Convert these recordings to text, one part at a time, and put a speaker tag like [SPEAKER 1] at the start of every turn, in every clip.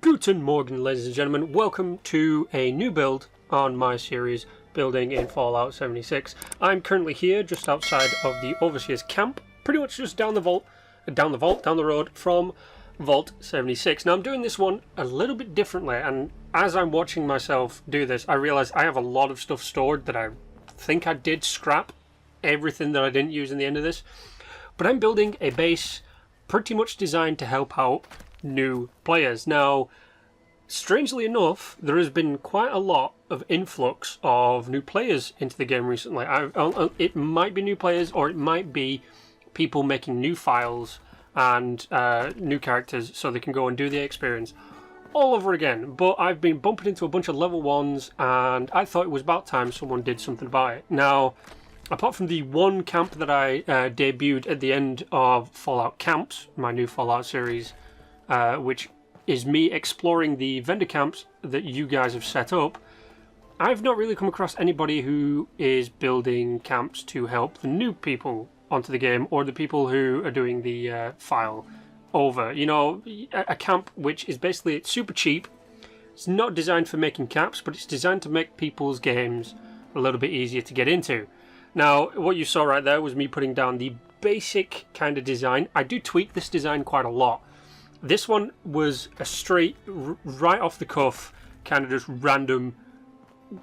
[SPEAKER 1] Guten Morgen, ladies and gentlemen. Welcome to a new build on my series, Building in Fallout 76. I'm currently here, just outside of the Overseer's camp, pretty much just down the road from Vault 76. Now I'm doing this one a little bit differently, and as I'm watching myself do this, I realise I have a lot of stuff stored that I think I did scrap everything that I didn't use in the end of this. But I'm building a base pretty much designed to help out new players. Now, strangely enough, there has been quite a lot of influx of new players into the game recently. It might be new players, or it might be people making new files and new characters so they can go and do the experience all over again. But I've been bumping into a bunch of level 1s, and I thought it was about time someone did something about it. Now, apart from the one camp that I debuted at the end of Fallout Camps, my new Fallout series, which is me exploring the vendor camps that you guys have set up, I've not really come across anybody who is building camps to help the new people onto the game, or the people who are doing the file over. You know, a camp which is basically super cheap. It's not designed for making camps, but it's designed to make people's games a little bit easier to get into. Now, what you saw right there was me putting down the basic kind of design. I do tweak this design quite a lot. This one was a straight, right off the cuff, kind of just random,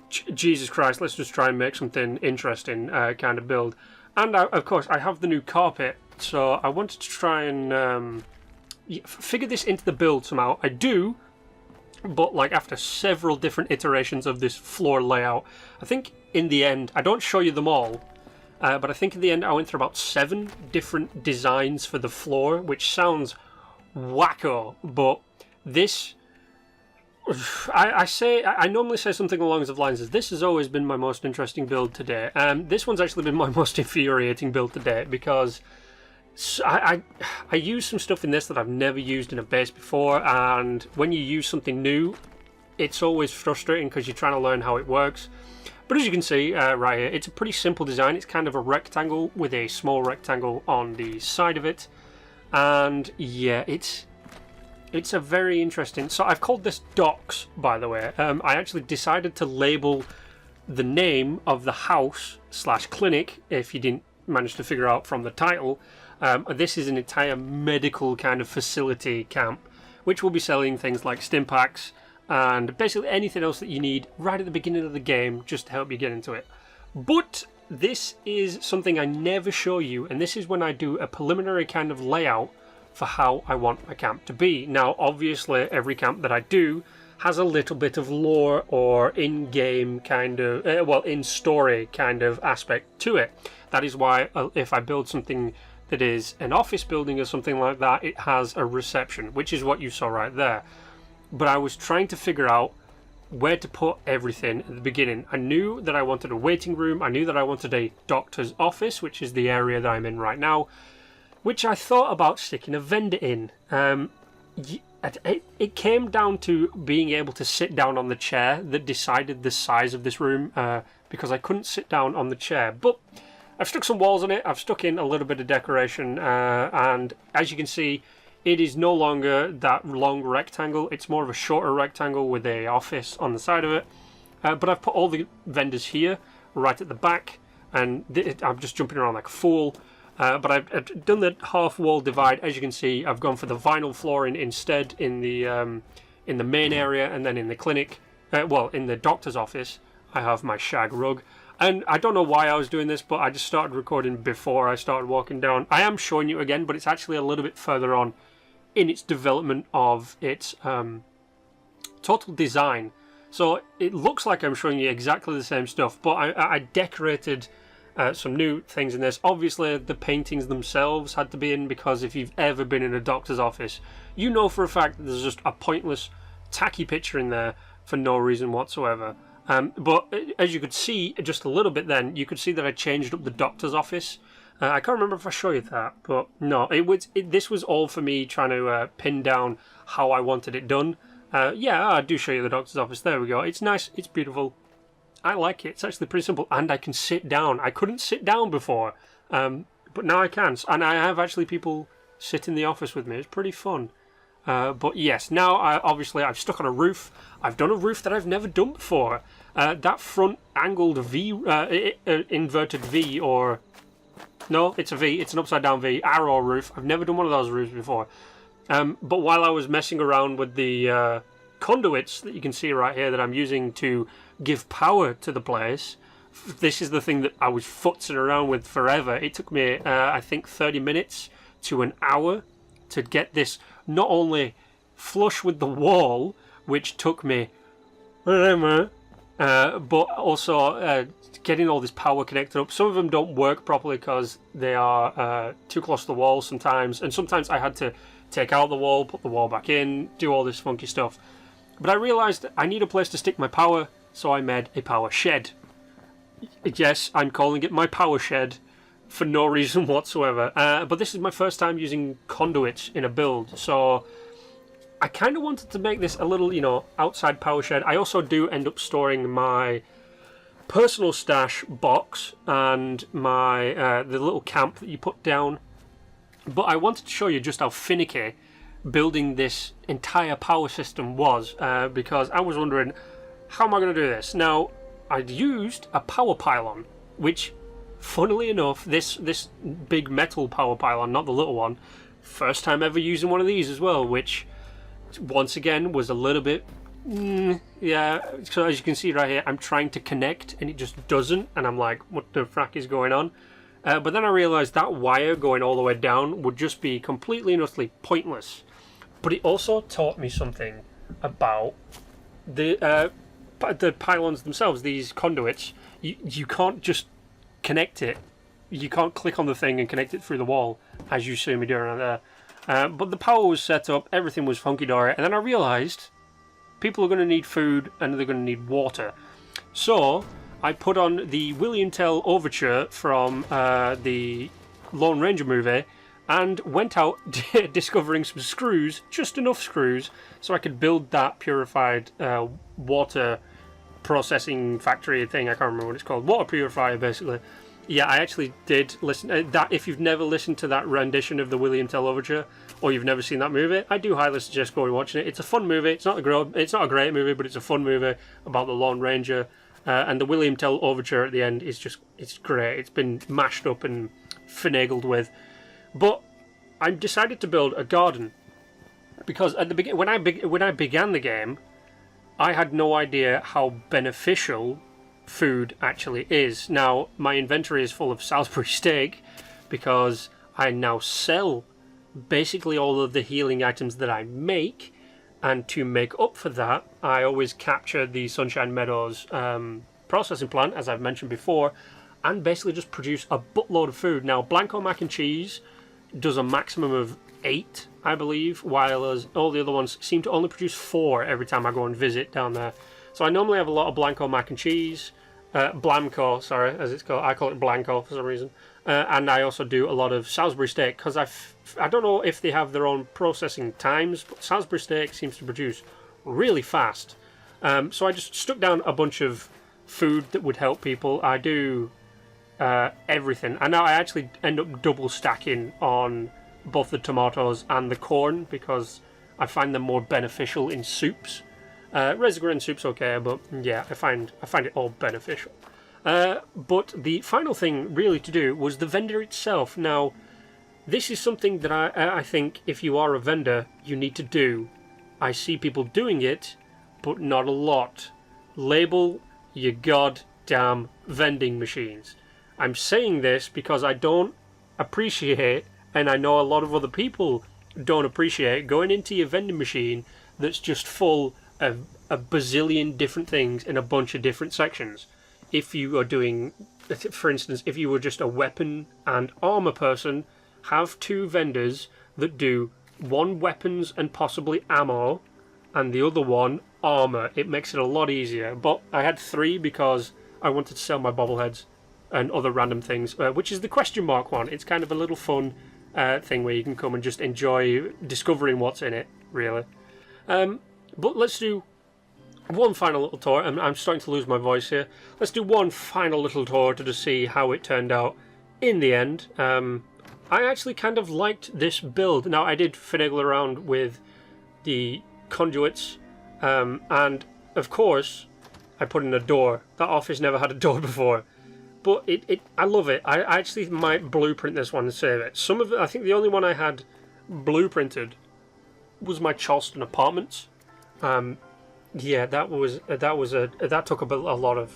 [SPEAKER 1] Jesus Christ, let's just try and make something interesting kind of build. And of course, I have the new carpet, so I wanted to try and figure this into the build somehow. I do, but like after several different iterations of this floor layout, I think in the end, I don't show you them all, but I think in the end I went through about 7 different designs for the floor, which sounds wacko, but this, I normally say something along the lines as this has always been my most interesting build to date, and this one's actually been my most infuriating build to date, because I use some stuff in this that I've never used in a base before, and when you use something new, it's always frustrating because you're trying to learn how it works. But as you can see right here, it's a pretty simple design. It's kind of a rectangle with a small rectangle on the side of it. And yeah, it's a very interesting... So I've called this Docks, by the way. I actually decided to label the name of the house/clinic, if you didn't manage to figure out from the title. This is an entire medical kind of facility camp, which will be selling things like stim packs and basically anything else that you need right at the beginning of the game just to help you get into it. But this is something I never show you, and this is when I do a preliminary kind of layout for how I want my camp to be. Now, obviously, every camp that I do has a little bit of lore or in-game kind of, in-story kind of aspect to it. That is why if I build something that is an office building or something like that, it has a reception, which is what you saw right there. But I was trying to figure out where to put everything at the beginning. I knew that I wanted a waiting room. I knew that I wanted a doctor's office, which is the area that I'm in right now, which I thought about sticking a vendor in. It came down to being able to sit down on the chair that decided the size of this room, because I couldn't sit down on the chair. But I've stuck some walls on it. I've stuck in a little bit of decoration, and as you can see, it is no longer that long rectangle. It's more of a shorter rectangle with a office on the side of it. But I've put all the vendors here, right at the back, and I'm just jumping around like a fool. But I've done the half wall divide. As you can see, I've gone for the vinyl flooring instead in the main area, and then in the clinic, in the doctor's office, I have my shag rug. And I don't know why I was doing this, but I just started recording before I started walking down. I am showing you again, but it's actually a little bit further on in its development of its total design. So it looks like I'm showing you exactly the same stuff, but I decorated some new things in this. Obviously, the paintings themselves had to be in, because if you've ever been in a doctor's office, you know for a fact that there's just a pointless, tacky picture in there for no reason whatsoever. But as you could see just a little bit then, you could see that I changed up the doctor's office. I can't remember if I showed you that, but no, this was all for me trying to pin down how I wanted it done. Yeah, I do show you the doctor's office. There we go. It's nice. It's beautiful. I like it. It's actually pretty simple, and I can sit down. I couldn't sit down before, but now I can. And I have actually people sit in the office with me. It's pretty fun. But yes, now obviously I've stuck on a roof. I've done a roof that I've never done before. That front angled V, inverted V, or... No, it's a V. It's an upside down V, arrow roof. I've never done one of those roofs before. But while I was messing around with the conduits that you can see right here that I'm using to give power to the place, this is the thing that I was futzing around with forever. It took me, I think, 30 minutes to an hour to get this not only flush with the wall, which took me, but also getting all this power connected up. Some of them don't work properly because they are too close to the wall sometimes, and sometimes I had to take out the wall, put the wall back in, do all this funky stuff. But I realised I need a place to stick my power, so I made a power shed. Yes, I'm calling it my power shed for no reason whatsoever. But this is my first time using conduits in a build, so I kind of wanted to make this a little, you know, outside power shed. I also do end up storing my personal stash box and my the little camp that you put down. But I wanted to show you just how finicky building this entire power system was, because I was wondering, how am I going to do this? Now, I'd used a power pylon, which, funnily enough, this big metal power pylon, not the little one, first time ever using one of these as well, which, once again, was a little bit, yeah, so as you can see right here, I'm trying to connect, and it just doesn't, and I'm like, what the frack is going on? But then I realised that wire going all the way down would just be completely and utterly pointless. But it also taught me something about the pylons themselves, these conduits. You can't just connect it. You can't click on the thing and connect it through the wall, as you see me doing right there. But the power was set up, everything was funky-dory, and then I realised people are going to need food and they're going to need water. So I put on the William Tell overture from the Lone Ranger movie and went out discovering some screws, just enough screws, so I could build that purified water processing factory thing. I can't remember what it's called. Water purifier, basically. Yeah, I actually did listen. That if you've never listened to that rendition of the William Tell overture, or you've never seen that movie, I do highly suggest going and watching it. It's a fun movie. It's not a great movie, but it's a fun movie about the Lone Ranger. And the William Tell overture at the end is it's great. It's been mashed up and finagled with. But I decided to build a garden because at the when I began the game, I had no idea how beneficial food actually is. Now, my inventory is full of Salisbury steak because I now sell basically all of the healing items that I make. And to make up for that, I always capture the Sunshine Meadows processing plant, as I've mentioned before, and basically just produce a buttload of food. Now, Blanco mac and cheese does a maximum of 8, I believe, while all the other ones seem to only produce 4 every time I go and visit down there. So I normally have a lot of Blanco mac and cheese, Blanco, sorry, as it's called. I call it Blanco for some reason. And I also do a lot of Salisbury steak, because I don't know if they have their own processing times, but Salisbury steak seems to produce really fast. So I just stuck down a bunch of food that would help people. I do everything. And now I actually end up double stacking on both the tomatoes and the corn, because I find them more beneficial in soups. Resin soup's okay, but yeah, I find it all beneficial. But the final thing really to do was the vendor itself. Now, this is something that I think if you are a vendor, you need to do. I see people doing it, but not a lot. Label your goddamn vending machines. I'm saying this because I don't appreciate, and I know a lot of other people don't appreciate, going into your vending machine that's just full of a bazillion different things in a bunch of different sections. If you are doing, for instance, if you were just a weapon and armor person, have 2 vendors that do one weapons and possibly ammo, and the other one armor. It makes it a lot easier. But I had 3 because I wanted to sell my bobbleheads and other random things, which is the question mark one. It's kind of a little fun thing where you can come and just enjoy discovering what's in it, really. But let's do one final little tour. I'm starting to lose my voice here. Let's do one final little tour to just see how it turned out in the end. I actually kind of liked this build. Now, I did finagle around with the conduits, and of course I put in a door. That office never had a door before, but I love it. I actually might blueprint this one and save it. Some of it, I think the only one I had blueprinted was my Charleston apartments. Yeah, that took up a lot of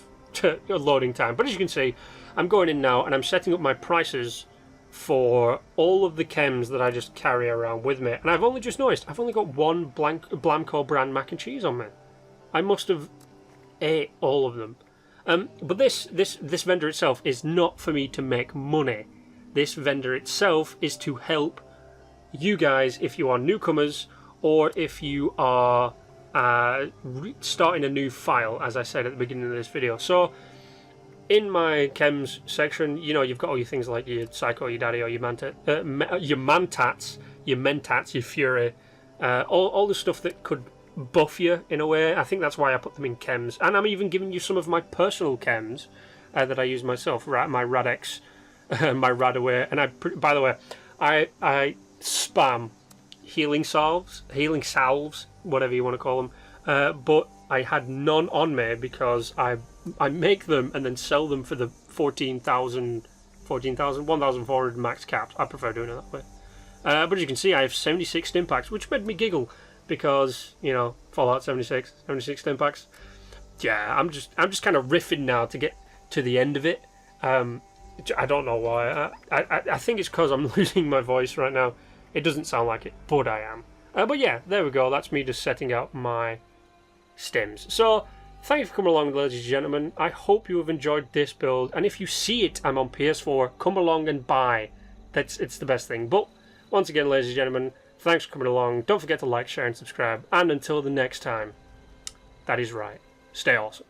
[SPEAKER 1] loading time. But as you can see, I'm going in now and I'm setting up my prices for all of the chems that I just carry around with me. And I've only just noticed I've only got one Blanco brand mac and cheese on me. I must have ate all of them. But this vendor itself is not for me to make money. This vendor itself is to help you guys if you are newcomers, or if you are starting a new file, as I said at the beginning of this video. So in my chems section, you know, you've got all your things like your Psycho, your Daddy, or your Mentats, your Fury, all the stuff that could buff you in a way. I think that's why I put them in chems. And I'm even giving you some of my personal chems that I use myself, my Radex, my Radaway. And by the way, I spam healing salves, whatever you want to call them, but I had none on me because I make them and then sell them for the 1,400 max caps. I prefer doing it that way. But as you can see, I have 76 stim packs, which made me giggle because, you know, Fallout 76 stim packs. Yeah, I'm just kind of riffing now to get to the end of it. I don't know why. I think it's because I'm losing my voice right now. It doesn't sound like it, but I am. But yeah, there we go. That's me just setting out my stems. So, thank you for coming along, ladies and gentlemen. I hope you have enjoyed this build. And if you see it, I'm on PS4, come along and buy. It's the best thing. But, once again, ladies and gentlemen, thanks for coming along. Don't forget to like, share, and subscribe. And until the next time, that is right. Stay awesome.